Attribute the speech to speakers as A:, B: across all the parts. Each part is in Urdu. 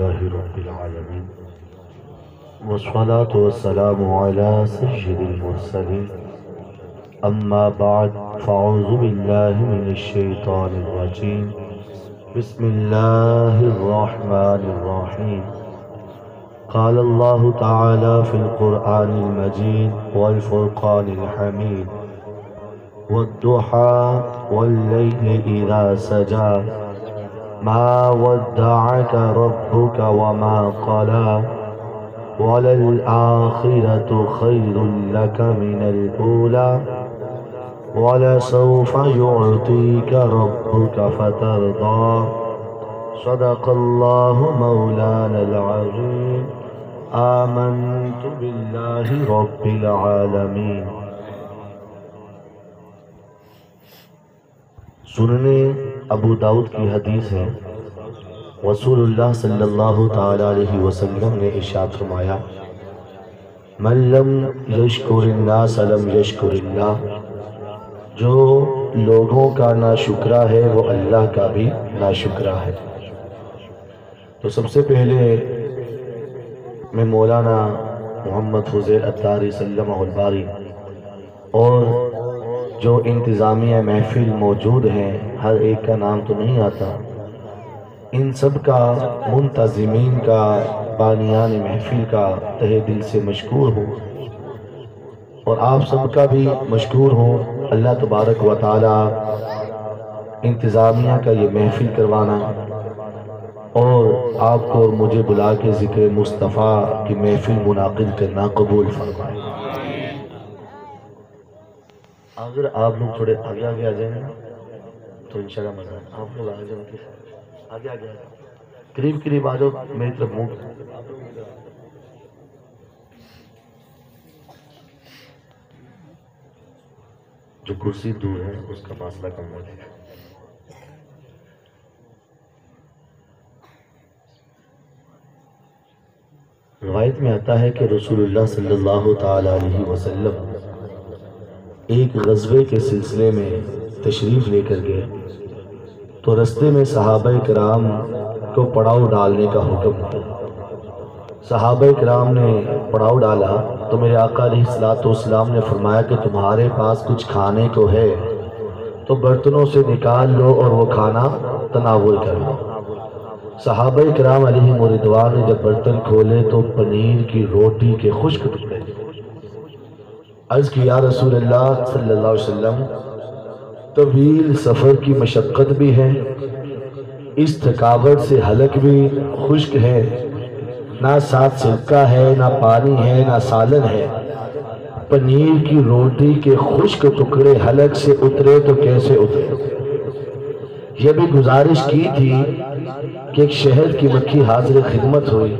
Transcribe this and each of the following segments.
A: لله رب العالمين والصلاة والسلام على سيد المرسلين أما بعد فأعوذ بالله من الشيطان الرجيم بسم الله الرحمن الرحيم قال الله تعالى في القرآن المجيد والفرقان الحميد والضحى والليل إذا سجى ما ودعك ربك وما قلى وللآخرة خير لك من الأولى ولسوف يعطيك ربك فترضى صدق الله مولانا العظيم آمنت بالله رب العالمين. سننے ابو داؤد کی حدیث ہے، رسول اللہ صلی اللہ تعالی علیہ وسلم نے ارشاد فرمایا من لم یشکر الناس لم یشکر اللہ، جو لوگوں کا ناشکرہ ہے وہ اللہ کا بھی ناشکرہ ہے. تو سب سے پہلے میں مولانا محمد فضیل عطاری سلمہ الباری اور جو انتظامیہ محفل موجود ہیں، ہر ایک کا نام تو نہیں آتا، ان سب کا، منتظمین کا، بانیان محفل کا تہہ دل سے مشکور ہوں، اور آپ سب کا بھی مشکور ہوں. اللہ تبارک و تعالی انتظامیہ کا یہ محفل کروانا اور آپ کو اور مجھے بلا کے ذکر مصطفیٰ کی محفل منعقد کرنا قبول فرمائے. اگر آپ لوگ تھوڑے آگے آگے آ جائیں تو انشاءاللہ مزہ ہے. آپ لوگ آگے جاؤ، آگے آگے قریب قریب آ جاؤ، میری طرف منہ. جو کرسی دور ہے اس کا فاصلہ کم ہو جائے. روایت میں آتا ہے کہ رسول اللہ صلی اللہ تعالی علیہ وسلم ایک غزوے کے سلسلے میں تشریف لے کر گئے تو رستے میں صحابہ کرام کو پڑاؤ ڈالنے کا حکم دیا. صحابہ کرام نے پڑاؤ ڈالا تو میرے آقا علیہ السلام نے فرمایا کہ تمہارے پاس کچھ کھانے کو ہے تو برتنوں سے نکال لو اور وہ کھانا تناول کر لو. صحابہ کرام علیہ رضوان نے جب برتن کھولے تو پنیر کی روٹی کے خشک ٹکڑے. عرض کی یا رسول اللہ صلی اللہ علیہ وسلم، طویل سفر کی مشقت بھی ہے، اس تھکاوٹ سے حلق بھی خشک ہے، نہ ساتھ سرکہ ہے، نہ پانی ہے، نہ سالن ہے. پنیر کی روٹی کے خشک ٹکڑے حلق سے اترے تو کیسے اترے؟ یہ بھی گزارش کی تھی کہ ایک شہد کی مکھی حاضر خدمت ہوئی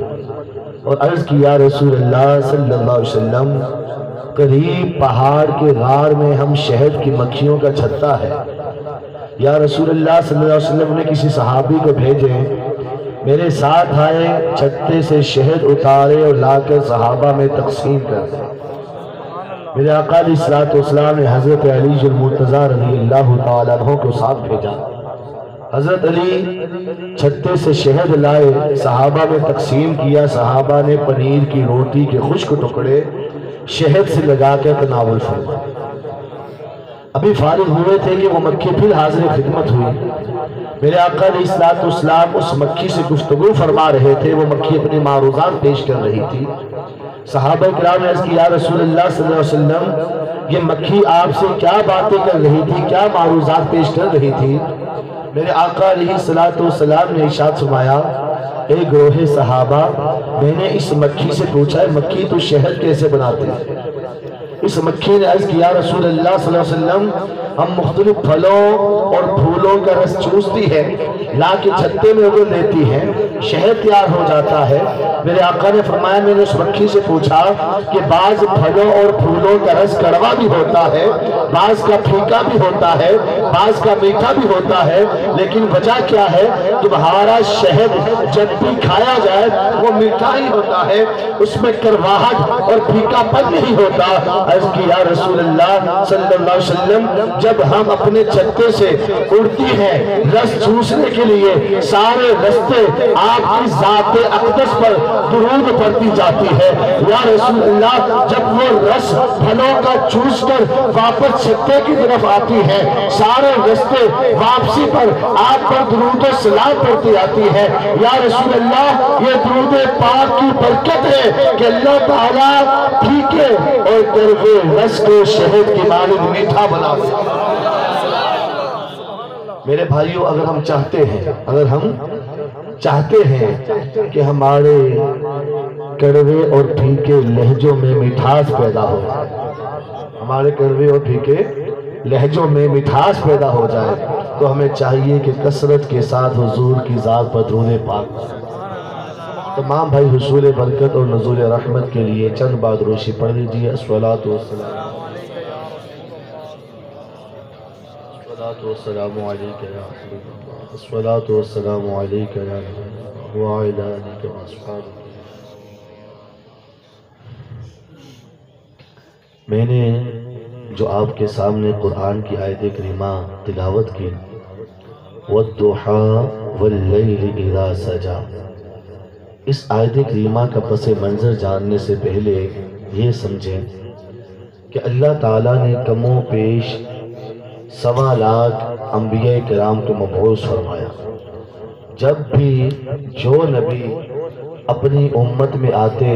A: اور عرض کی یا رسول اللہ صلی اللہ علیہ وسلم، قریب پہاڑ کے غار میں ہم شہد کی مکھیوں کا چھتا ہے. یا رسول اللہ صلی اللہ علیہ وسلم نے کسی صحابی کو بھیجے، میرے ساتھ آئے، چھتے سے شہد اتارے اور لا کر صحابہ میں تقسیم کر دے. میرے آقا علیہ السلام نے حضرت علی المرتضیٰ رضی اللہ تعالیٰ عنہ کو ساتھ بھیجا. حضرت علی چھتے سے شہد لائے، صحابہ میں تقسیم کیا. صحابہ نے پنیر کی روٹی کے خشک ٹکڑے شہد سے لگا کر تناول فرمایا. ابھی فارغ ہوئے تھے کہ وہ مکھی پھر حاضر خدمت ہوئی. میرے آقا علیہ السلام اس مکھی سے گفتگو فرما رہے تھے، وہ مکھی اپنے معروضات پیش کر رہی تھی. صحابہ کرام نے عرض کی یا رسول اللہ صلی اللہ علیہ وسلم، یہ مکھی آپ سے کیا باتیں کر رہی تھی، کیا معروضات پیش کر رہی تھی؟ میرے آقا علیہ السلام نے ارشاد فرمایا، اے گروہ صحابہ، میں نے اس مکھی سے پوچھا ہے مکھی تو شہد کیسے بناتے ہیں؟ اس مکھی نے عرض کیا رسول اللہ صلی اللہ علیہ وسلم، ہم مختلف پھلوں اور پھولوں کا رس چوستی ہے، لا کے چھتے میں اگل دیتی ہے، شہد تیار ہو جاتا ہے. میرے آقا نے فرمایا میں نے اس مکھی سے پوچھا کہ بعض پھلوں اور پھولوں کا رس کڑوا بھی ہوتا ہے، بعض کا پھیکا بھی ہوتا ہے، بعض کا میٹھا بھی ہوتا ہے، لیکن وجہ کیا ہے؟ تمہارا شہد جب بھی کھایا جائے وہ میٹھا ہی ہوتا ہے، اس میں کرواہٹ اور پھیکا پن نہیں ہوتا. عرض کی یا رسول اللہ صلی اللہ علیہ وسلم، جب ہم اپنے چھتے سے اڑ چلتی ہے رس چوسنے کے لیے، سارے رستے آپ کی ذات اقدس پر درود پڑتی جاتی ہے۔ یا رسول اللہ، جب وہ رس پھلوں کا چوس کر واپس چھتے کی طرف آتی ہے، سارے رستے واپسی پر آپ پر درود و سلام پڑتی آتی ہے۔ یا رسول اللہ، یہ درود پاک کی برکت ہے کہ اللہ تعالیٰ پھیکے اور کڑوے رس کو شہد کی مانند میٹھا بنا دے۔ میرے بھائیوں، اگر ہم چاہتے ہیں کہ ہمارے کڑوے اور پھیکے لہجوں میں مٹھاس پیدا ہو، ہمارے کڑوے اور پھیکے لہجوں میں مٹھاس پیدا ہو جائے، تو ہمیں چاہیے کہ کثرت کے ساتھ حضور کی ذات پر درود پاک۔ تمام بھائی حصول برکت اور نزول رحمت کے لیے چند بار درود پڑھ لیجیے۔ الصلاۃ والسلام علیک یا حبیب اللہ، الصلاۃ والسلام علیک یا نبی اللہ وعلی آلک واصحابک۔ میں نے جو آپ کے سامنے قرآن کی آیت کریمہ تلاوت کی، وَالضُّحَىٰ وَاللَّيْلِ إِذَا سَجَىٰ، اس آیت کریمہ کا پس منظر جاننے سے پہلے یہ سمجھیں کہ اللہ تعالیٰ نے کم و پیش 1.25 لاکھ انبیاء کرام کو مبعوث فرمایا۔ جب بھی جو نبی اپنی امت میں آتے،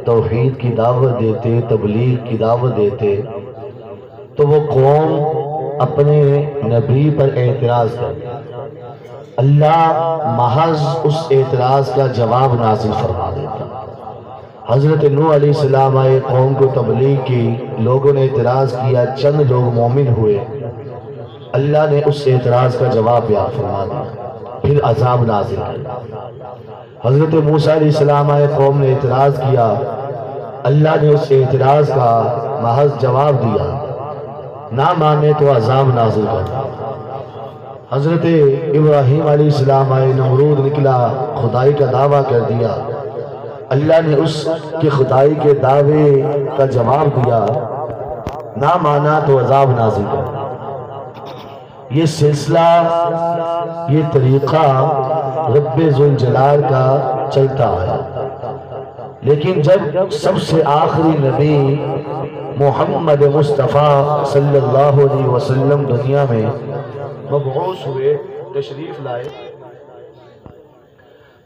A: توحید کی دعوت دیتے، تبلیغ کی دعوت دیتے، تو وہ قوم اپنے نبی پر اعتراض کرتی، اللہ محض اس اعتراض کا جواب نازل فرما دیتا۔ حضرت نوح علیہ السلام آئے، قوم کو تبلیغ کی، لوگوں نے اعتراض کیا، چند لوگ مومن ہوئے، اللہ نے اس اعتراض کا جواب بیان فرما دیا، پھر عذاب نازل کیا۔ حضرت موسیٰ علیہ السلام آئے، قوم نے اعتراض کیا، اللہ نے اس اعتراض کا محض جواب دیا، نہ مانے تو عذاب نازل کر۔ حضرت ابراہیم علیہ السلام آئے، نمرود نکلا، خدائی کا دعویٰ کر دیا، اللہ نے اس کی خدائی کے دعوے کا جواب دیا، نہ مانا تو عذاب نازل کر۔ یہ سلسلہ، یہ طریقہ رب ذوالجلال کا چلتا ہے، لیکن جب سب سے آخری نبی محمد مصطفیٰ صلی اللہ علیہ وسلم دنیا میں مبعوث ہوئے، تشریف لائے،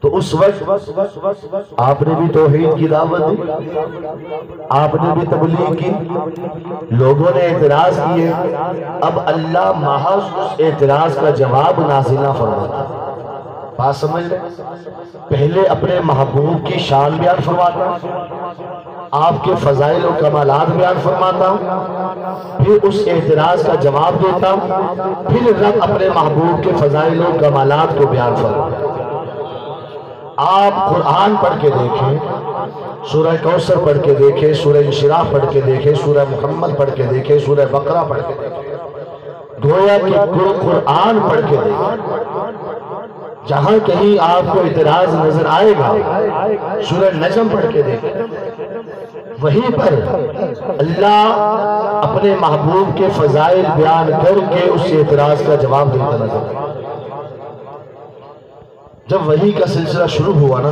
A: تو اس وقت آپ نے بھی توحید کی دعوت دی، آپ نے بھی تبلیغ کی، لوگوں نے اعتراض کیے، اب اللہ محض اس اعتراض کا جواب نازل نہ فرماتا۔ بات سمجھ لیں، پہلے اپنے محبوب کی شان بیان فرماتا، آپ کے فضائل و کمالات بیان فرماتا، پھر اس اعتراض کا جواب دیتا، پھر رب اپنے محبوب کے فضائل و کمالات کو بیان فرماتا۔ آپ قرآن پڑھ کے دیکھیں، سورہ کوثر پڑھ کے دیکھیں، سورہ انشراح پڑھ کے دیکھیں، سورہ محمد پڑھ کے دیکھیں، سورہ بقرہ پڑھ کے دیکھیں، گویا کہ قرآن پڑھ کے دیکھیں، جہاں کہیں آپ کو اعتراض نظر آئے گا سورہ نجم پڑھ کے دیکھیں، وہیں پر اللہ اپنے محبوب کے فضائل بیان کر کے اس اعتراض کا جواب دیتا نظر آئے۔ جب وحی کا سلسلہ شروع ہوا نا،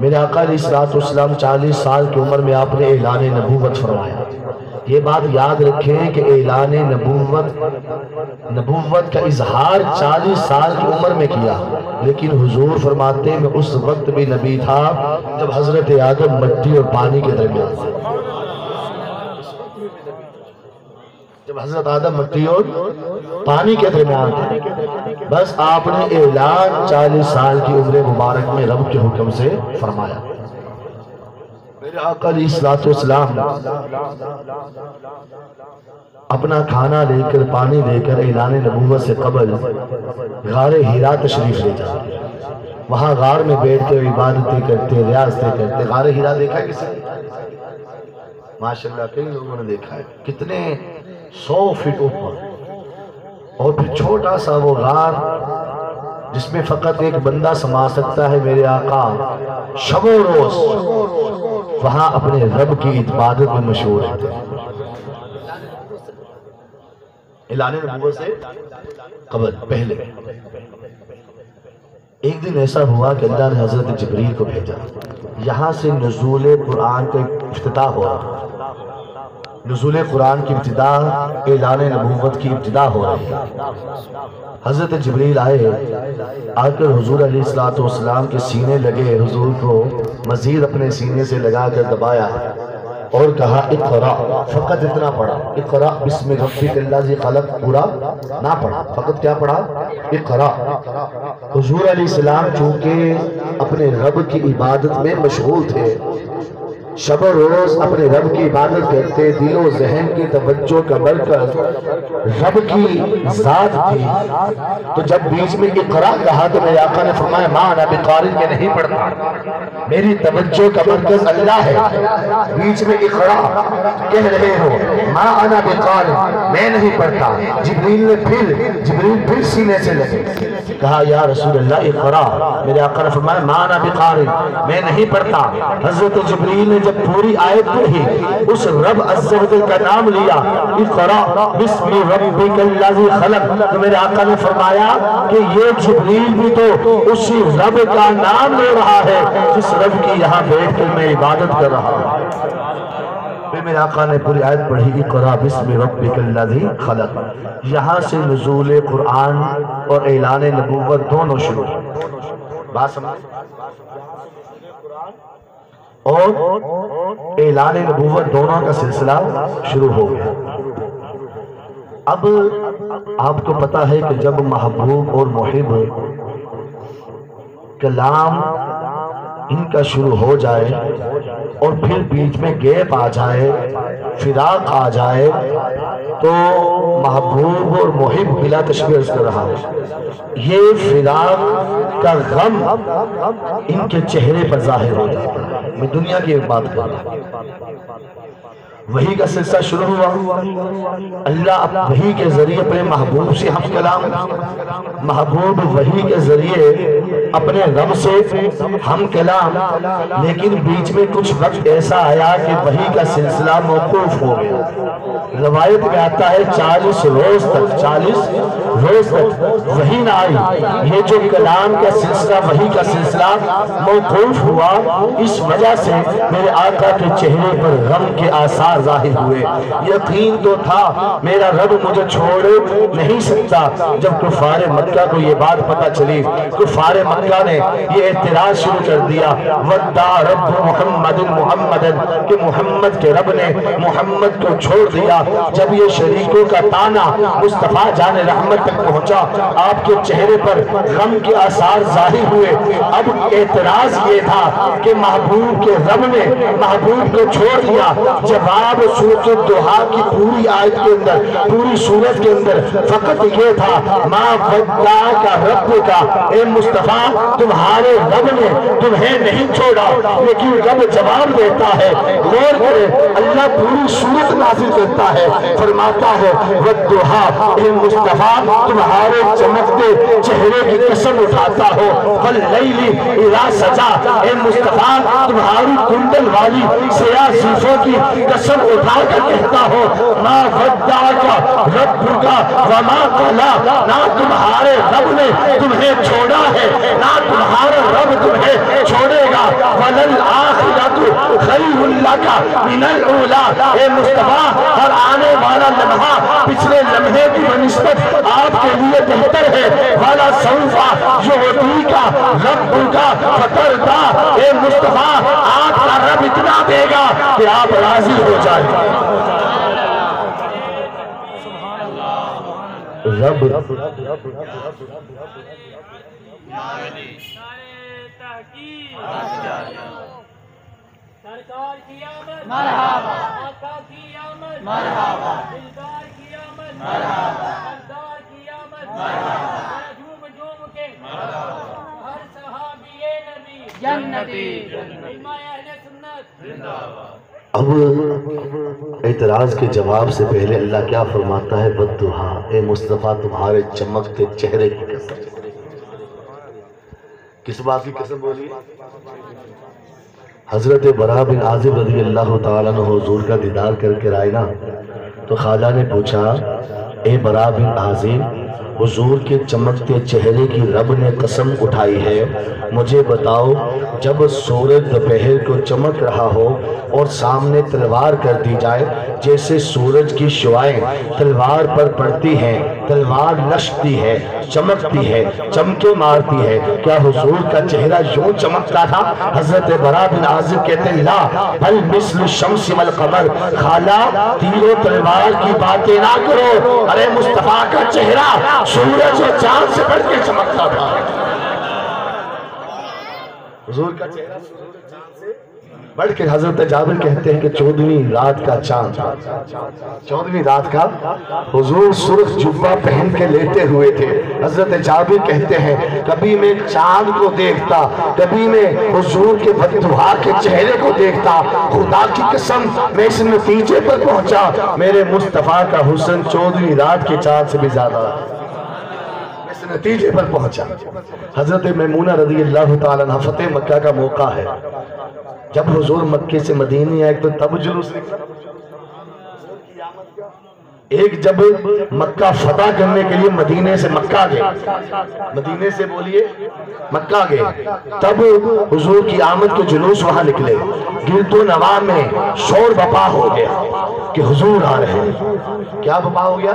A: میرے آقا علیہ السلام 40 سال کی عمر میں آپ نے اعلان نبوت فرمایا۔ یہ بات یاد رکھیں کہ اعلان نبوت کا اظہار 40 سال کی عمر میں کیا، لیکن حضور فرماتے ہیں میں اس وقت بھی نبی تھا جب حضرت آدم مٹی اور پانی کے درمیان تھے، جب حضرت آدم مٹی اور پانی کے درمیان تھے، بس آپ نے اعلان 40 سال کی عمر مبارک میں رب کے حکم سے فرمایا۔ میرے آقا علیہ السلام اپنا کھانا لے کر، پانی لے کر اعلان نبوت سے قبل غار ہیرا تشریف لے جاتے، وہاں غار میں بیٹھ کے عبادتیں کرتے، ریاضتیں کرتے۔ غار ہیرا دیکھا ہے کسی نے؟ ماشاءاللہ کئی لوگوں نے دیکھا ہے، کتنے 100 فٹ اوپر، اور پھر چھوٹا سا وہ غار جس میں فقط ایک بندہ سما سکتا ہے۔ میرے آقا شب و روز وہاں اپنے رب کی عبادت میں مشہور ہے۔ اعلان نبوت سے قبل پہلے ایک دن ایسا ہوا کہ اللہ نے حضرت جبریل کو بھیجا. یہاں سے نزول قرآن کا افتتاح ہو رہا. نزول قرآن کی ابتدا، اعلان نبوت کی ابتدا ہو رہی ہے. حضرت جبریل آئے، آ کر حضور علیہ السلام کے سینے لگے، حضور کو مزید اپنے سینے سے لگا کر دبایا اور کہا اقرا. فقط اتنا پڑھا، اقرا بسم ربک الذی خلق، پورا نہ پڑھا، فقط کیا پڑھا؟ اقرا. حضور علیہ السلام چونکہ اپنے رب کی عبادت میں مشغول تھے، شب و روز اپنے رب کی عبادت کرتے، دل و ذہن کی توجہ کا مرکز رب کی ذات تھی، تو جب بیچ میں اقرا کہا تو میرے آقا نے فرمایا ما انا بقارئ، میں نہیں پڑھتا، میری توجہ کا مرکز اللہ ہے. بیچ میں اقرا کہہ رہے ہو، ما انا بقارئ، میں نہیں پڑھتا. جبریل پھر سینے سے لگے، کہا یا رسول اللہ اقرا. میرے آقا نے فرمایا ما انا بقارئ، میں نہیں پڑھتا. حضرت جبریل نے جب پوری آیت پڑھی، اس رب عز و جل کا نام لیا، اقرا بسم ربک الذی خلق، تو میرے آقا نے فرمایا کہ یہ جبریل بھی تو اسی رب کا نام لے رہا ہے جس رب کی یہاں بیٹھ کر میں عبادت کر رہا ہوں. پھر میرے آقا نے پوری آیت پڑھی اقرا بسم ربک الذی خلق. یہاں سے نزول قرآن اور اعلان نبوت دونوں شروع. بات سمجھ اور اعلان نبوت دونوں کا سلسلہ شروع ہو گیا. اب آپ کو پتا ہے کہ جب محبوب اور محب کلام ان کا شروع ہو جائے اور پھر بیچ میں گیپ آ جائے، فراق آ جائے، تو محبوب اور محب بلا تشبیہ کر رہا ہے. یہ فراق کا غم ان کے چہرے پر ظاہر ہو جاتا ہے. میں دنیا کی ایک بات کر رہا ہوں. وحی کا سلسلہ شروع ہوا، اللہ وحی کے ذریعے اپنے محبوب سے ہم کلام، محبوب وحی کے ذریعے اپنے رب سے ہم کلام. لیکن بیچ میں کچھ وقت ایسا آیا کہ وحی کا سلسلہ موقوف ہو گیا. روایت میں آتا ہے 40 روز تک وحی نہ آئی. یہ جو کلام کا سلسلہ، وحی کا سلسلہ موقوف ہوا، اس وجہ سے میرے آقا کے چہرے پر غم کے آثار ظاہر ہوئے. یقین تو تھا میرا رب مجھے چھوڑ نہیں سکتا. جب کفار مکہ کو یہ بات پتہ چلی، کفار مکہ نے یہ اعتراض شروع کر دیا، وَدَّعَ رَبُّ مُحَمَّدٍ، کہ محمد کے رب نے محمد کو چھوڑ دیا. جب یہ شریکوں کا تانا مصطفیٰ جان رحمت تک پہنچا، آپ کے چہرے پر غم کے آثار ظاہر ہوئے. اب اعتراض یہ تھا کہ محبوب کے رب نے محبوب کو چھوڑ دیا. جواب سورۃ الضحیٰ کی پوری آیت کے اندر، پوری سورت کے اندر فقط یہ تھا، ما ودعک ربک، اے مصطفیٰ تمہارے رب نے تمہیں نہیں چھوڑا. لیکن رب جواب دیتا ہے، غور کرے، اللہ پوری سورت نازل کرتا ہے، فرماتا ہے والضحیٰ، اے مصطفیٰ تمہارے چمکتے چہرے کی قسم اٹھاتا ہو. واللیل اذا سجا، اے مصطفیٰ تمہاری کنڈل والی سیاہ زلفوں کی قسم اٹھا کر کہتا ہو، ما ودعک ربک وما قلی، نہ تمہارے رب نے تمہیں چھوڑا ہے، نہ تمہارا رب تمہیں چھوڑے گا. وللآخرۃ خیر لک من الاولی، اے مصطفیٰ ہر آنے والا لمحہ پچھلے لمحے کی بنسبت آپ کے لیے بہتر ہے. وَلَسَوْفَ يُعْطِيكَ رَبُّكَ فَتَرْضَىٰ، اے مصطفیٰ آپ کا رب اتنا دے گا کہ آپ راضی ہو جائیں. رب
B: سرکار کی آمد مرحبا، آقا کی آمد مرحبا، دلدار کی آمد مرحبا، سردار کی آمد مرحبا، جھوم جھوم کے ہر صحابی نبی جنتی، علماء اہل سنت زندہ باد.
A: اب اعتراض کے جواب سے پہلے اللہ کیا فرماتا ہے؟ والضحیٰ، اے مصطفیٰ تمہارے چمکتے چہرے کی قسم. کس بات کی قسم بولی؟ حضرت براء بن عازب رضی اللہ تعالیٰ عنہ حضور کا دیدار کر کے آئے نا، تو خواجہ نے پوچھا اے برا بن عازب، حضور کے چمکتے چہرے کی رب نے قسم اٹھائی ہے، مجھے بتاؤ جب سورج دوپہر کو چمک رہا ہو اور سامنے تلوار کر دی جائے، جیسے سورج کی شعائیں تلوار پر پڑتی ہیں، تلوار لشکتی ہے، چمکتی ہے، چمکے مارتی ہے، کیا حضور کا چہرہ یوں چمکتا تھا؟ حضرت برا بن عازب کہتے ہیں لا بل مثل الشمس والقمر، خالہ تیر و تلوار کی باتیں نہ کرو، ارے مصطفیٰ کا چہرہ سورج اور چاند سے بڑھ کے چمکتا تھا۔ حضور کا چہرہ سورج اور چاند سے بڑھ کے، حضرت جابر کہتے ہیں کہ 14ویں رات کا چاند، 14ویں رات کا حضور سرخ جبہ پہن کے لیٹے ہوئے تھے۔ حضرت جابر کہتے ہیں کبھی میں چاند کو دیکھتا، کبھی میں حضور کے بددعا کے چہرے کو دیکھتا، خدا کی قسم میں اس نتیجے پر پہنچا میرے مصطفیٰ کا حسن 14ویں رات کے چاند سے بھی زیادہ، اس نتیجے پر پہنچا۔ حضرت میمونہ رضی اللہ تعالیٰ عنہ، فتح مکہ کا موقع ہے، جب حضور مکے سے مدینے آئے تو تب جلوس نکلا۔ ایک جب مکہ فتح کرنے کے لیے مدینے سے مکہ گئے، مدینے سے بولیے مکہ گئے، تب حضور کی آمد کے جلوس وہاں نکلے، گرد و نواح میں شور بپا ہو گیا کہ حضور آ رہے ہیں۔ کیا بپا ہو گیا؟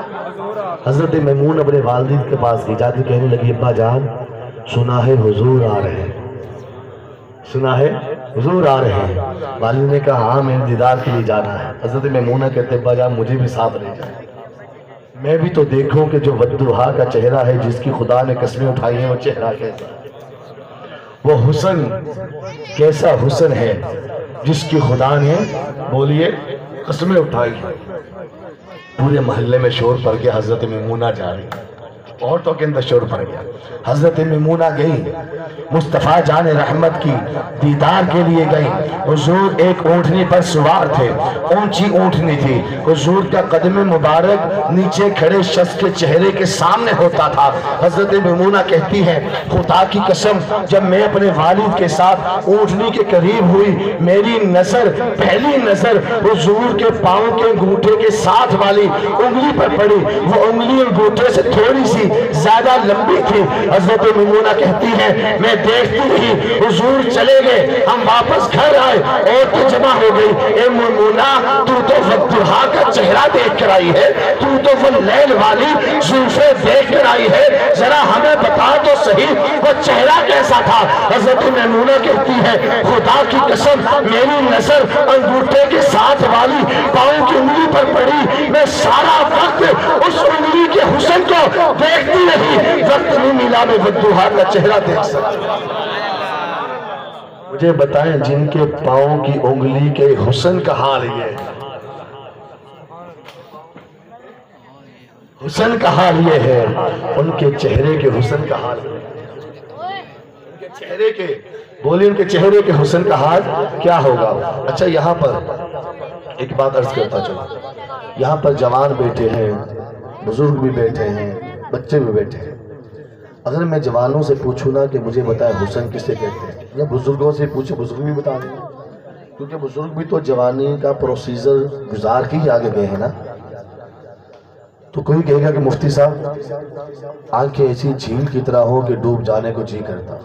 A: حضرت میمون اپنے والد کے پاس گئی، جاتی کہنے لگی ابا جان سنا ہے حضور آ رہے ہیں، سنا ہے حضور آ رہے ہیں۔ والد نے کہا ہاں میں دیدار کے لیے جانا ہے۔ حضرت میمونہ کہتے ابا جان مجھے بھی ساتھ لے جائیں، میں بھی تو دیکھوں کہ جو بددعا کا چہرہ ہے جس کی خدا نے قسمیں اٹھائی ہیں وہ چہرہ کیسا ہے، وہ حسن کیسا حسن ہے جس کی خدا نے بولیے قسمیں اٹھائی ہیں۔ پورے محلے میں شور پڑ گیا، حضرت میمونہ جا رہی، عورتوں کے اندر شور پڑ گیا۔ حضرت میمونہ گئی، مصطفیٰ جان رحمت کی دیدار کے لیے گئی۔ حضور ایک اونٹنی پر سوار تھے، اونچی اونٹنی تھی، حضور کا قدم مبارک نیچے کھڑے شخص کے چہرے کے سامنے ہوتا تھا۔ حضرت میمونہ کہتی ہے خدا کی قسم جب میں اپنے والد کے ساتھ اونٹنی کے قریب ہوئی، میری نظر پہلی نظر حضور کے پاؤں کے انگوٹھے کے ساتھ والی انگلی پر پڑی، وہ انگلی انگوٹھے سے تھوڑی سی زیادہ لمبی تھی۔ حضرت میمونہ کہتی ہے میں دیکھتی رہی، حضور چلے گئے، ہم واپس گھر آئے، عورتیں جمع ہو گئی، اے میمونہ تو بددعا کا چہرہ دیکھ کر آئی ہے، تو وہ لیل والی زلفیں دیکھ کر آئی ہے، ذرا ہمیں بتا تو صحیح وہ چہرہ کیسا تھا؟ حضرت میمونہ کہتی ہے خدا کی قسم میری نظر انگوٹھے کے ساتھ والی پاؤں کی انگلی پر پڑی، میں سارا وقت اس انگلی کے حسن کو دیکھتی رہی، وقت نہیں ملا میں بددعا کا چہرہ دیکھ سکتا۔ مجھے بتائیں جن کے پاؤں کی انگلی کے حسن کا حال یہ ہے، حسن کا حال یہ ہے، ان کے چہرے کے حسن کا حال ہے، ان کے چہرے کے بولی ان کے چہرے کے حسن کا حال کیا ہوگا؟ اچھا یہاں پر ایک بات عرض کرتا چلا، یہاں پر جوان بیٹھے ہیں، بزرگ بھی بیٹھے ہیں، بچے بھی بیٹھے ہیں۔ اگر میں جوانوں سے پوچھوں نا کہ مجھے بتائے حسن کسے کہتے ہیں، یا بزرگوں سے پوچھے بزرگ بھی بتا دیں، کیونکہ بزرگ بھی تو جوانی کا پروسیجر گزار کے ہی آگے گئے ہیں نا۔ تو کوئی کہے گا کہ مفتی صاحب آنکھیں ایسی جھیل کی طرح ہو کہ ڈوب جانے کو جی کرتا،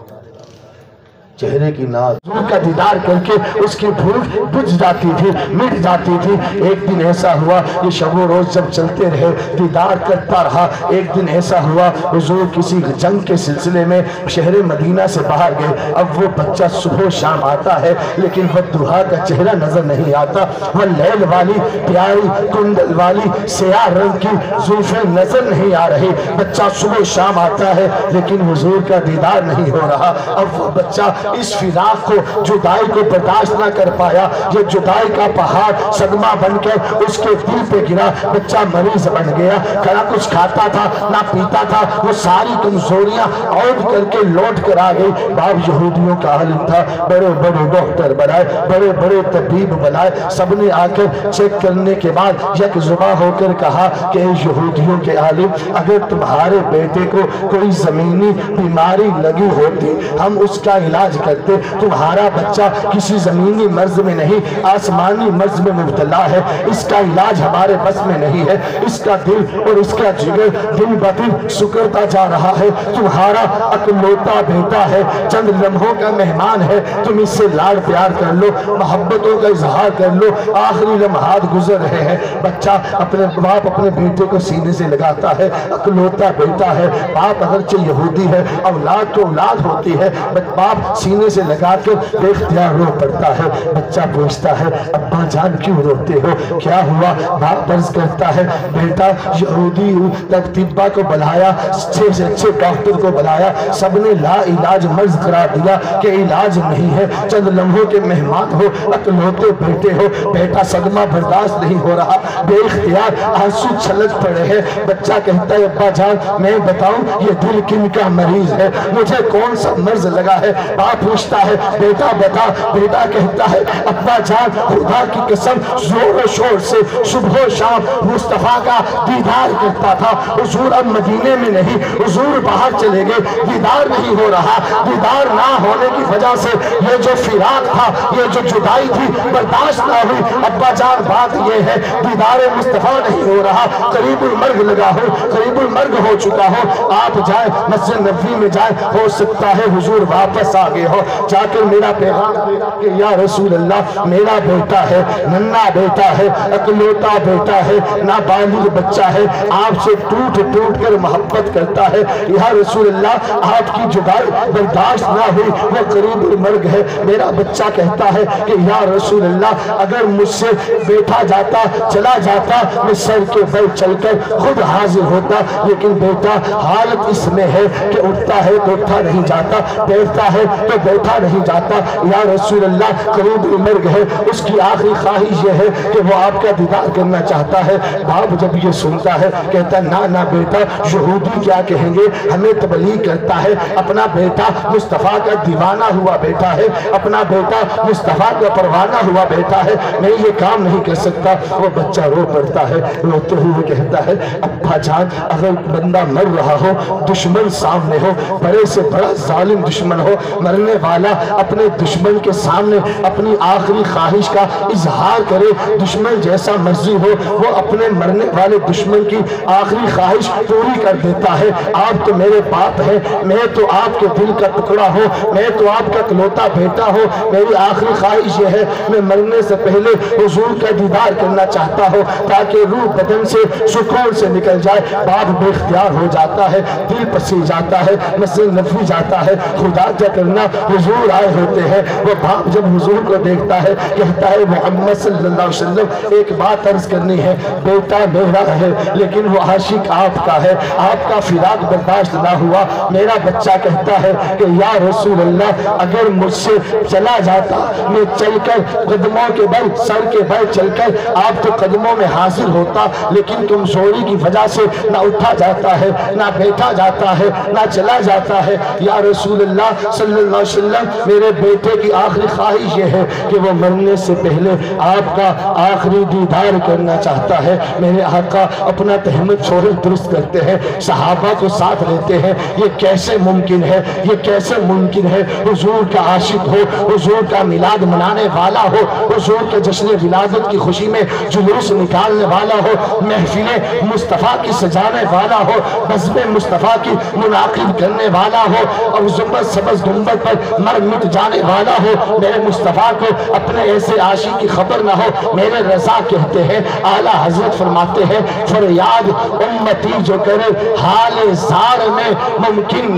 A: چہرے کی ناز حضور کا دیدار کر کے اس کی بھوک بجھ جاتی تھی، مٹ جاتی تھی۔ ایک دن ایسا ہوا یہ شب و روز جب چلتے رہے دیدار کرتا رہا، ایک دن ایسا ہوا حضور کسی جنگ کے سلسلے میں شہر مدینہ سے باہر گئے، اب وہ بچہ صبح و شام آتا ہے لیکن بددعا کا چہرہ نظر نہیں آتا، وہ لیل والی پیاری کنڈل والی سیاہ رنگ کی زلفیں نظر نہیں آ رہی، بچہ صبح و شام آتا ہے لیکن حضور کا دیدار نہیں ہو رہا۔ اب وہ بچہ اس فراق کو جدائی کو برداشت نہ کر پایا، یہ جدائی کا پہاڑ صدمہ بن کر اس کے دل پہ گرا، بچہ مریض بن گیا، نہ کچھ کھاتا تھا نہ پیتا تھا، وہ ساری کمزوریاں عود کر کے لوٹ کر آ گئی۔ باپ یہودیوں کا عالم تھا، بڑے بڑے ڈاکٹر بنائے، بڑے بڑے طبیب بنائے، سب نے آ کر چیک کرنے کے بعد یک زباں ہو کر کہا کہ یہودیوں کے عالم اگر تمہارے بیٹے کو کوئی زمینی بیماری لگی ہوتی ہم اس کا علاج علاج کرتے. تمہارا بچہ کسی زمینی مرض میں نہیں آسمانی مرض میں مبتلا ہے. اس کا علاج ہمارے بس میں نہیں ہے. اس کا دل اور اس کا جگر دن بدن سکڑتا جا رہا ہے. تمہارا اکلوتا بیٹا ہے, چند لمحوں کا مہمان ہے. تم اس سے لاڈ پیار کر لو, محبتوں کا اظہار کر لو. آخری لمحات گزر رہے ہیں. بچہ اپنے باپ اپنے بیٹے کو سینے سے لگاتا ہے. اکلوتا بیٹا ہے. باپ اگرچہ یہودی ہے, اولاد تو اولاد ہوتی ہے. باپ سینے سے لگا کے بے اختیار رو پڑتا ہے. بچہ پوچھتا ہے ابا جان کیوں روتے ہو, کیا ہوا؟ باپ عرض کرتا ہے بیٹا یہودی ہوں, طبیبہ کو بلایا, اچھے سے اچھے ڈاکٹر کو بلایا, سب نے لا علاج مرض قرار دیا کہ علاج نہیں ہے. چند لمحوں کے مہمان ہو, اکلوتے بیٹے ہو. بیٹا صدمہ برداشت نہیں ہو رہا, بے اختیار آنسو چھلک پڑے ہیں. بچہ کہتا ہے ابا جان میں بتاؤں یہ دل کن کا مریض ہے, مجھے کون سا مرض لگا ہے؟ باپ پوچھتا ہے بیٹا بتا. بیٹا کہتا ہے ابا جان خدا کی قسم زور و شور سے صبح و شام مصطفیٰ کا دیدار کرتا تھا. حضور اب مدینے میں نہیں, حضور باہر چلے گئے, دیدار نہیں ہو رہا. دیدار نہ ہونے کی وجہ سے یہ جو فراق تھا, یہ جو جدائی تھی برداشت نہ ہوئی. ابا جان بات یہ ہے دیدار مصطفیٰ نہیں ہو رہا, قریب المرگ لگا ہو, قریب المرگ ہو چکا ہو. آپ جائیں مسجد نبوی میں جائیں, ہو سکتا ہے حضور واپس آ گئے ہو. جا کر میرا پیغام دے کہ یا رسول اللہ میرا بیٹا ہے, ننھا بیٹا ہے, اکلوتا بیٹا ہے, نابالغ بچہ ہے, آپ سے ٹوٹ ٹوٹ کر محبت کرتا ہے. یا رسول اللہ آپ کی جدائی برداشت نہ ہوئی, وہ قریب المرگ ہے. میرا بچہ کہتا ہے کہ یا رسول اللہ اگر مجھ سے بیٹھا جاتا چلا جاتا میں سر کے بل چل کر خود حاضر ہوتا, لیکن بیٹا حالت اس میں ہے کہ اٹھتا ہے تو اٹھا نہیں جاتا, بیٹھتا ہے تو بیٹھا نہیں جاتا. یا رسول اللہ قریب المرگ ہے, اس کی آخری خواہش یہ ہے کہ وہ آپ کا دیدار کرنا چاہتا ہے. باپ جب یہ سنتا ہے کہتا نہ بیٹا یہودی کیا کہیں گے, ہمیں تبلیغ کرتا ہے. اپنا بیٹا مصطفیٰ کا دیوانہ ہوا بیٹا ہے, اپنا بیٹا مصطفیٰ کا پروانہ ہوا بیٹا ہے, میں یہ کام نہیں کر سکتا. وہ بچہ رو پڑتا ہے, روتے ہوئے کہتا ہے ابا جان اگر بندہ مر رہا ہو, دشمن سامنے ہو, بڑے سے بڑا ظالم دشمن ہو, مرنے والا اپنے دشمن کے سامنے اپنی آخری خواہش کا اظہار کرے, دشمن جیسا مرضی ہو وہ اپنے مرنے والے دشمن کی آخری خواہش پوری کر دیتا ہے. آپ تو میرے باپ ہیں, میں تو آپ کے دل کا ٹکڑا ہوں, میں تو آپ کا اکلوتا بیٹا ہوں. میری آخری خواہش یہ ہے میں مرنے سے پہلے حضور کا دیدار کرنا چاہتا ہوں تاکہ روح بدن سے سکون سے نکل جائے. باپ بے اختیار ہو جاتا ہے, دل پسیر جاتا ہے, مسجد نبوی جاتا ہے. خدا کیا کرنا حضور آئے ہوتے ہیں. وہ باپ جب حضور کو دیکھتا ہے کہتا ہے محمد صلی اللہ علیہ وسلم ایک بات عرض کرنی ہے, بیٹا میرا ہے لیکن وہ عاشق آپ کا ہے, آپ کا فراق برداشت نہ ہوا. میرا بچہ کہتا ہے کہ یا رسول اللہ اگر مجھ سے چلا جاتا میں چل کر قدموں کے بل سر کے بل چل کر آپ کے قدموں میں حاضر ہوتا, لیکن کمزوری کی وجہ سے نہ اٹھا جاتا ہے, نہ بیٹھا جاتا ہے, نہ چلا جاتا ہے. یا رسول اللہ صلی اللہ علیہ وسلم میرے بیٹے کی آخری خواہش یہ ہے کہ وہ مرنے سے پہلے آپ کا آخری دیدار کرنا چاہتا ہے. میرے آقا اپنا تہمت شہرت درست کرتے ہیں, صحابہ کو ساتھ لیتے ہیں. یہ کیسے ممکن ہے, یہ کیسے ممکن ہے حضور کا عاشق ہو, حضور کا میلاد منانے والا ہو, حضور کے جشن ولادت کی خوشی میں جلوس نکالنے والا ہو, محفل مصطفیٰ کی سجانے والا ہو, بزم مصطفیٰ کی منعقد کرنے والا ہو, اور زبر سبز گنبد پر مر مٹ جانے والا ہو. میرے مصطفیٰ کو اپنے ایسے عاشق کی خبر نہ ہو. میرے رضا کہتے ہیں, اعلیٰ حضرت فرماتے ہیں فریاد امتی جو کرے حال زار میں ممکن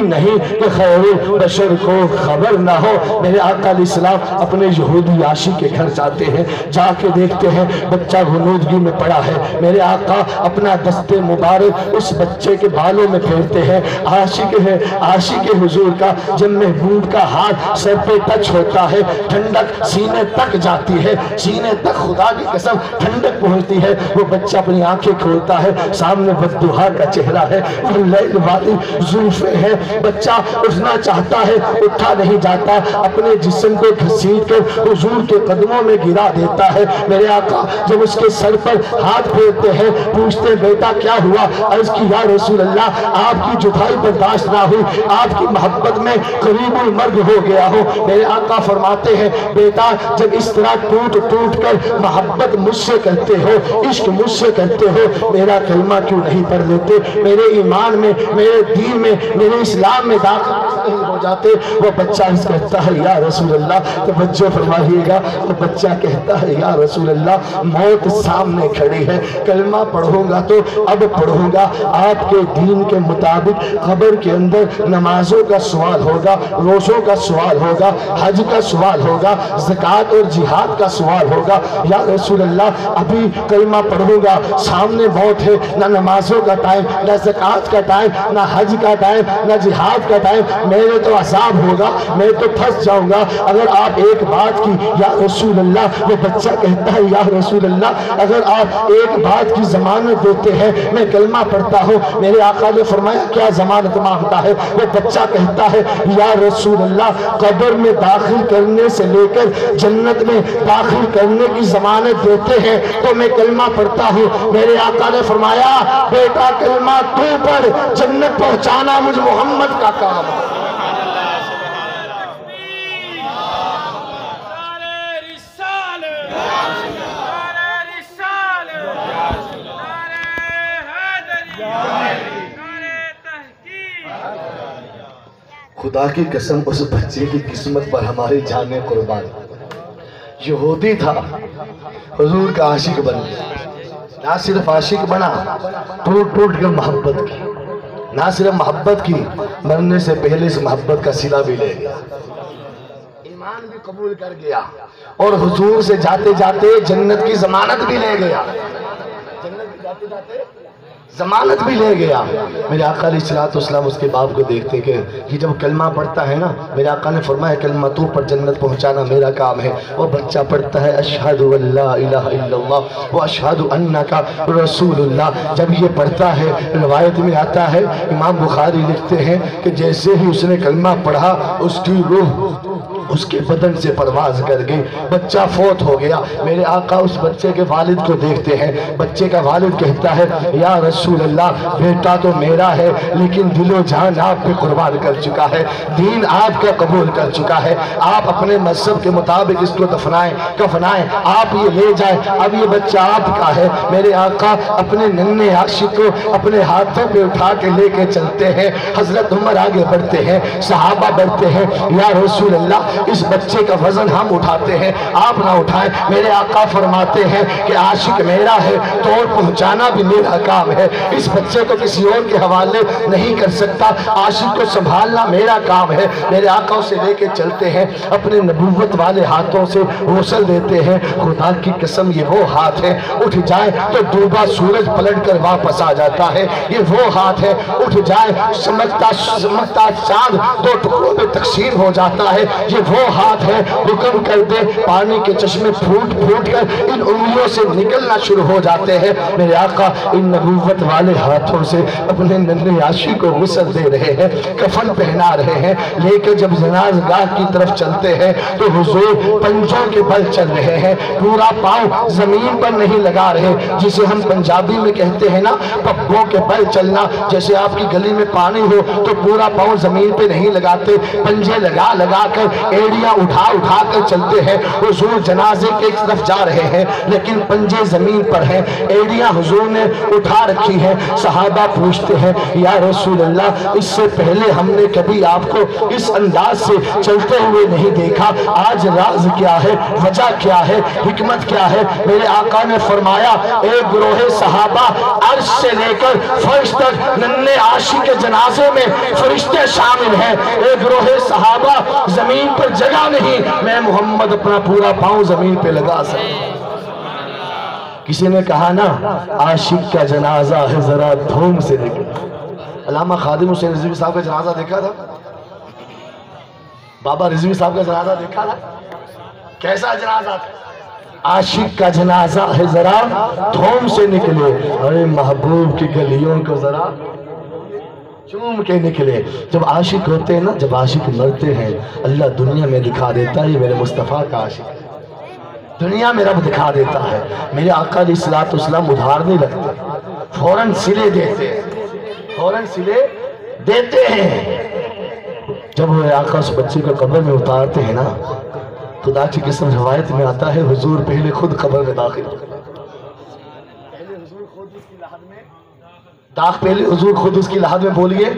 A: نہیں کہ خیر بشر کو خبر نہ ہو. میرے آقا علیہ السلام اپنے یہودی عاشق کے گھر جاتے ہیں, جا کے دیکھتے ہیں بچہ غنودگی میں پڑا ہے. میرے آقا اپنا دست مبارک اس بچے کے بالوں میں پھیرتے ہیں. عاشق ہے, عاشق حضور کا جب محبوب کا ہاتھ سر پہ ٹچ ہوتا ہے ٹھنڈک سینے تک جاتی ہے, سینے تک خدا کی قسم ٹھنڈک پہنچتی ہے. وہ بچہ اپنی آنکھیں کھولتا ہے, سامنے بددعا کا چہرہ ہے, لیل والی زلفیں ہیں. بچہ اٹھنا چاہتا ہے, اٹھا نہیں جاتا, اپنے جسم کو گھسیٹ کر حضور کے قدموں میں گرا دیتا ہے. میرے آقا جب اس کے سر پر ہاتھ پھیرتے ہیں, پوچھتے ہیں بیٹا کیا ہوا؟ عرض کی یا رسول اللہ آپ کی جدائی برداشت نہ ہوئی, آپ کی محبت میں میں قریب المرگ ہو گیا ہوں۔ میرے آقا فرماتے ہیں بیٹا جب اس طرح ٹوٹ ٹوٹ کر محبت مجھ سے کرتے ہو، عشق مجھ سے کرتے ہو، میرا کلمہ کیوں نہیں پڑھ لیتے؟ میرے ایمان میں، میرے دین میں، میرے اسلام میں داخل نہیں ہو جاتے؟ وہ بچہ اس کہتا ہے یا رسول اللہ، توجہ فرمائیے گا، وہ بچہ کہتا ہے یا رسول اللہ موت سامنے کھڑی ہے، کلمہ پڑھوں گا تو اب پڑھوں گا آپ کے دین کے مطابق قبر کے اندر نمازوں کا سوال ہوگا، روزوں کا سوال ہوگا، حج کا سوال ہوگا، زکوٰۃ اور جہاد کا سوال ہوگا۔ یا رسول اللہ ابھی کلمہ پڑھوں گا، سامنے موت ہے، نہ نمازوں کا ٹائم، نہ زکوٰۃ کا ٹائم، نہ حج کا ٹائم، نہ جہاد کا ٹائم، میرے تو عذاب ہوگا، میں تو پھنس جاؤں گا اگر آپ ایک بات کی یا رسول اللہ۔ وہ بچہ کہتا ہے یا رسول اللہ اگر آپ ایک بات کی ضمانت دیتے ہیں میں کلمہ پڑھتا ہوں۔ میرے آقا نے فرمایا کیا ضمانت مانگتا ہے؟ وہ بچہ کہتا ہے یا رسول اللہ قبر میں داخل کرنے سے لے کر جنت میں داخل کرنے کی ضمانت دیتے ہیں تو میں کلمہ پڑھتا ہوں۔ میرے آقا نے فرمایا بیٹا کلمہ تو پڑھ، جنت پہنچانا مجھ محمد کا کام ہے۔ خدا کی قسم اس بچے کی قسمت پر ہماری جانیں قربان۔ یہودی تھا، حضور کا عاشق بن گیا، نہ صرف عاشق بنا، ٹوٹ ٹوٹ کر محبت کی، نہ صرف محبت کی، مرنے سے پہلے اس محبت کا صلہ بھی لے گیا، ایمان بھی قبول کر گیا اور حضور سے جاتے جاتے جنت کی ضمانت بھی لے گیا، جنت کی جاتے جاتے ضمانت بھی لے گیا۔ میرے آقا علیہ السلام اس کے باپ کو دیکھتے کہ یہ جب کلمہ پڑھتا ہے نا، میرے آقا نے فرمایا کلمہ تو پر جنت پہنچانا میرا کام ہے۔ وہ بچہ پڑھتا ہے اشہد ان لا الہ الا اللہ و اشہد انک رسول اللہ۔ جب یہ پڑھتا ہے روایت میں آتا ہے، امام بخاری لکھتے ہیں کہ جیسے ہی اس نے کلمہ پڑھا اس کی روح اس کے بدن سے پرواز کر گئی، بچہ فوت ہو گیا۔ میرے آقا اس بچے کے والد کو دیکھتے ہیں، بچے کا والد کہتا ہے یا رسول اللہ بیٹا تو میرا ہے لیکن دل و جان آپ پہ قربان کر چکا ہے، دین آپ کا قبول کر چکا ہے، آپ اپنے مذہب کے مطابق اس کو دفنائیں کفنائیں، آپ یہ لے جائیں، اب یہ بچہ آپ کا ہے۔ میرے آقا اپنے ننھے عاشق کو اپنے ہاتھوں پہ اٹھا کے لے کے چلتے ہیں، حضرت عمر آگے بڑھتے ہیں، صحابہ بڑھتے ہیں، یا رسول اللہ اس بچے کا وزن ہم اٹھاتے ہیں آپ نہ اٹھائیں۔ میرے آقا فرماتے ہیں کہ عاشق میرا ہے تو پہنچانا بھی میرا کام ہے، اس بچے کو کسی اور کے حوالے نہیں کر سکتا، عاشق کو سنبھالنا میرا کام ہے۔ میرے آقا اسے لے کے چلتے ہیں، اپنے نبوت والے ہاتھوں سے غسل دیتے ہیں۔ خدا کی قسم یہ وہ ہاتھ ہے اٹھ جائے تو ڈوبا سورج پلٹ کر واپس آ جاتا ہے، یہ وہ ہاتھ ہے اٹھ جائے چمکتا چاند دو ٹکڑوں میں تقسیم ہو جاتا ہے، یہ وہ ہاتھ ہے حکم کر دے پانی کے چشمے پھوٹ پھوٹ کر ان انگلیوں سے نکلنا شروع ہو جاتے ہیں۔ میرے آقا ان نبوت والے ہاتھوں سے اپنے ننھے عاشق کو غسل دے رہے ہیں، کفن پہنا رہے ہیں، لے کے جب جنازگاہ کی طرف چلتے ہیں تو حضور پنجوں کے بل چل رہے ہیں، پورا پاؤں زمین پر نہیں لگا رہے، جسے ہم پنجابی میں کہتے ہیں نا پبوں کے بل چلنا، جیسے آپ کی گلی میں پانی ہو تو پورا پاؤں زمین پہ نہیں لگاتے، پنجے لگا لگا کر ایڑیاں اٹھا اٹھا کر چلتے ہیں۔ حضور جنازے کے طرف جا رہے ہیں لیکن پنجے زمین پر ہیں، ایڑیاں حضور نے اٹھا رکھی ہیں۔ صحابہ پوچھتے ہیں یا رسول اللہ اس سے پہلے ہم نے کبھی آپ کو اس انداز سے چلتے ہوئے نہیں دیکھا، آج راز کیا ہے، وجہ کیا ہے، حکمت کیا ہے؟ میرے آقا نے فرمایا ایک گروہ صحابہ عرش سے لے کر فرش تک ننھے عاشق کے جنازے میں فرشتے شامل ہیں، ایک گروہ صحابہ زمین پر جگہ نہیں، میں محمد اپنا پورا پاؤں زمین پہ لگا سکتا۔ کسی نے کہا نا عاشق کا جنازہ ہے ذرا دھوم سے نکل۔ علامہ خادم حسین رضوی صاحب کا جنازہ دیکھا تھا؟ بابا رضوی صاحب کا جنازہ دیکھا تھا؟ کیسا جنازہ تھا؟ عاشق کا جنازہ ہے ذرا دھوم سے نکلے، ارے محبوب کی گلیوں کو ذرا چوم کے نکلے۔ جب عاشق ہوتے ہیں نا، جب عاشق مرتے ہیں اللہ دنیا میں دکھا دیتا ہے یہ میرے مصطفیٰ کا عاشق ہے، دنیا میں رب دکھا دیتا ہے۔ میرے آقا علیہ السلام ادھار نہیں لگتے، فوراً سلے دیتے ہیں، فوراً سلے دیتے ہیں۔ جب وہ آقا اس بچے کو قبر میں اتارتے ہیں نا، خدا کی قسم روایت میں آتا ہے حضور پہلے خود قبر میں داخل پہلے حضور خود اس کی لحد میں بولیے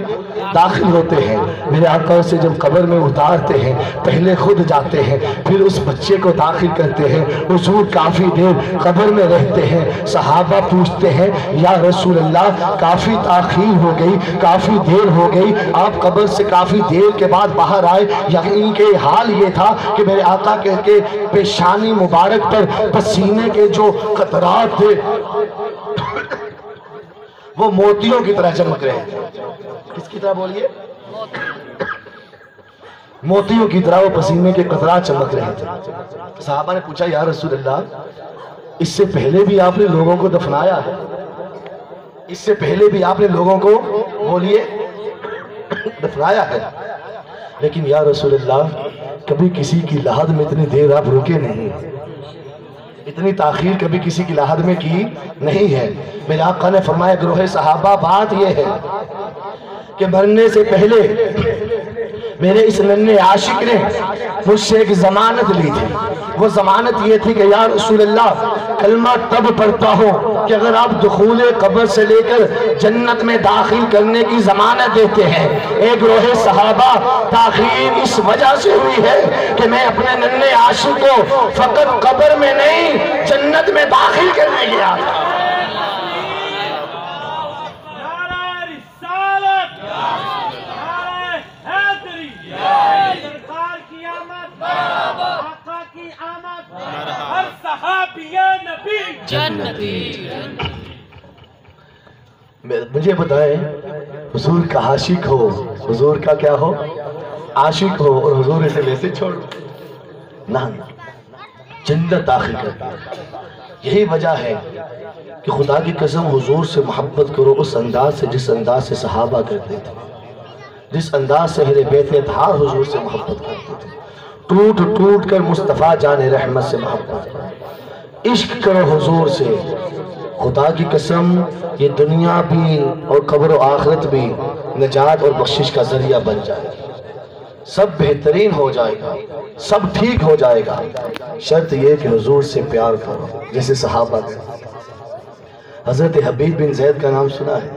A: داخل ہوتے ہیں۔ میرے آقا اسے جب قبر میں اتارتے ہیں پہلے خود جاتے ہیں، پھر اس بچے کو داخل کرتے ہیں۔ حضور کافی دیر قبر میں رہتے ہیں۔ صحابہ پوچھتے ہیں یا رسول اللہ کافی تاخیر ہو گئی، کافی دیر ہو گئی، آپ قبر سے کافی دیر کے بعد باہر آئے۔ یقین کے حال یہ تھا کہ میرے آقا کے پیشانی مبارک پر پسینے کے جو قطرات تھے وہ موتیوں کی طرح چمک رہے ہیں۔ کس کی طرح بولیے؟ موتیوں کی طرح وہ پسینے کے قطرات چمک رہے تھے۔ صحابہ نے پوچھا یا رسول اللہ اس سے پہلے بھی آپ نے لوگوں کو دفنایا ہے، اس سے پہلے بھی آپ نے لوگوں کو بولیے دفنایا ہے، لیکن یا رسول اللہ کبھی کسی کی لحد میں اتنی دیر آپ رکے نہیں، اتنی تاخیر کبھی کسی کی لحد میں کی نہیں ہے۔ میرے آقا نے فرمایا گروہ صحابہ بات یہ ہے کہ مرنے سے پہلے میرے اس ننھے عاشق نے مجھ سے ایک ضمانت لی تھی۔ وہ ضمانت یہ تھی کہ یا رسول اللہ کلمہ تب پڑھتا ہوں کہ اگر آپ دخول قبر سے لے کر جنت میں داخل کرنے کی ضمانت دیتے ہیں۔ ایک گروہ صحابہ تاخیر اس وجہ سے ہوئی ہے کہ میں اپنے ننھے عاشق کو فقط قبر میں نہیں جنت میں داخل کرنے گیا تھا۔ مجھے بتائیں حضور کا عاشق ہو، حضور کا کیا ہو؟ عاشق ہو، اور حضور اسے ویسے چھوڑ نہ جنت داخل کر۔ یہی وجہ ہے کہ خدا کی قسم حضور سے محبت کرو اس انداز سے جس انداز سے صحابہ کرتے تھے، جس انداز سے اہل بیت اطہار حضور سے محبت کرتے تھے۔ ٹوٹ ٹوٹ کر مصطفیٰ جان رحمت سے محبت کرو، عشق کرو حضور سے۔ خدا کی قسم یہ دنیا بھی اور قبر و آخرت بھی نجات اور بخشش کا ذریعہ بن جائے گا، سب بہترین ہو جائے گا، سب ٹھیک ہو جائے گا، شرط یہ کہ حضور سے پیار کرو جیسے صحابہ کرتے۔ حضرت حبیب بن زید کا نام سنا ہے؟